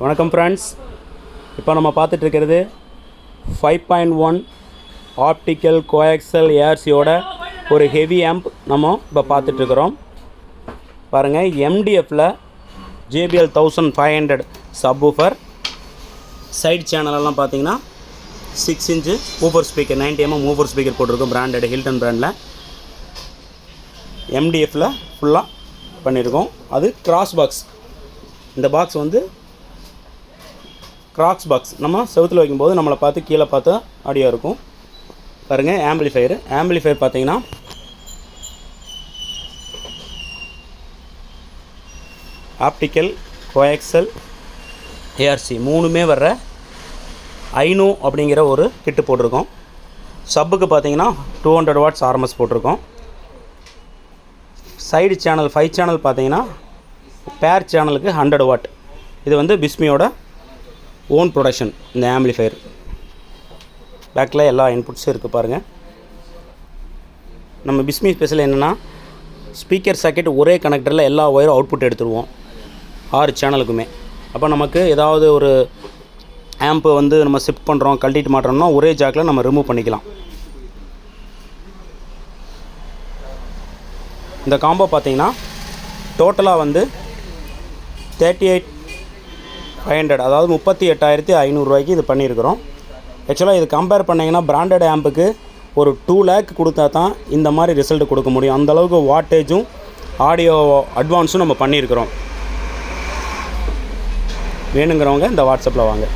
வணக்கம் ஃப்ரெண்ட்ஸ், இப்போ நம்ம பார்த்துட்ருக்கிறது 5.1 ஆப்டிக்கல் கோஆக்சல் ஏஆர்சியோட ஒரு ஹெவி ஆம்ப் நம்ம இப்போ பார்த்துட்ருக்குறோம். பாருங்கள், எம்டிஎஃப்பில் JBL 1500 சப்வூஃபர். சைடு சேனலெல்லாம் பார்த்தீங்கன்னா 6 inch woofer speaker, 90mm woofer speaker போட்டிருக்கோம். பிராண்டட் ஹில்டன் பிராண்டில் எம்டிஎஃப்பில் ஃபுல்லாக பண்ணியிருக்கோம். அது கிராஸ் பாக்ஸ். இந்த பாக்ஸ் வந்து கிராக்ஸ் பாக்ஸ். நம்ம செவுத்தில் வைக்கும்போது நம்மளை பார்த்து கீழே பார்த்து ஆடியோ இருக்கும். பாருங்கள், ஆம்பிளிஃபையர் பார்த்தீங்கன்னா ஆப்டிக்கல் கோஆக்சல் ஏஆர்சி மூணுமே வர்ற ஐனோ அப்படிங்கிற ஒரு கிட்டு போட்டிருக்கோம். சப்புக்கு பார்த்தீங்கன்னா 200 வாட்ஸ் ஆர்எம்எஸ் போட்டிருக்கோம். சைடு சேனல் 5 சேனல் பார்த்தீங்கன்னா பேர் சேனலுக்கு 100 வாட். இது வந்து பிஸ்மியோட ஓன் ப்ரொடக்ஷன். இந்த ஆம்பிளிஃபையர் பேக்கில் எல்லா இன்புட்ஸும் இருக்குது. பாருங்கள், நம்ம பிஸ்மி ஸ்பெஷல் என்னென்னா ஸ்பீக்கர் சாக்கெட் ஒரே கனெக்டரில் எல்லா ஒயரும் அவுட்புட் எடுத்துருவோம் 6 சேனலுக்குமே. அப்போ நமக்கு ஏதாவது ஒரு ஆம்பை வந்து நம்ம ஷிஃப்ட் பண்ணுறோம், கழட்டிட்டு மாட்டுறோம்னா ஒரே ஜாக்கில் நம்ம ரிமூவ் பண்ணிக்கலாம். இந்த காம்போ பார்த்தீங்கன்னா டோட்டலாக வந்து 38,500, அதாவது 38,500 ரூபாய்க்கு இது பண்ணியிருக்கிறோம். ஆக்சுவலாக இது கம்பேர் பண்ணிங்கன்னா பிராண்டட் ஆம்புக்கு ஒரு 2 lakh கொடுத்தா தான் இந்த மாதிரி ரிசல்ட் கொடுக்க முடியும். அந்தளவுக்கு வாட்டேஜும் ஆடியோ அட்வான்ஸும் நம்ம பண்ணியிருக்கிறோம். வேணுங்கிறவங்க இந்த வாட்ஸ்அப்பில் வாங்க.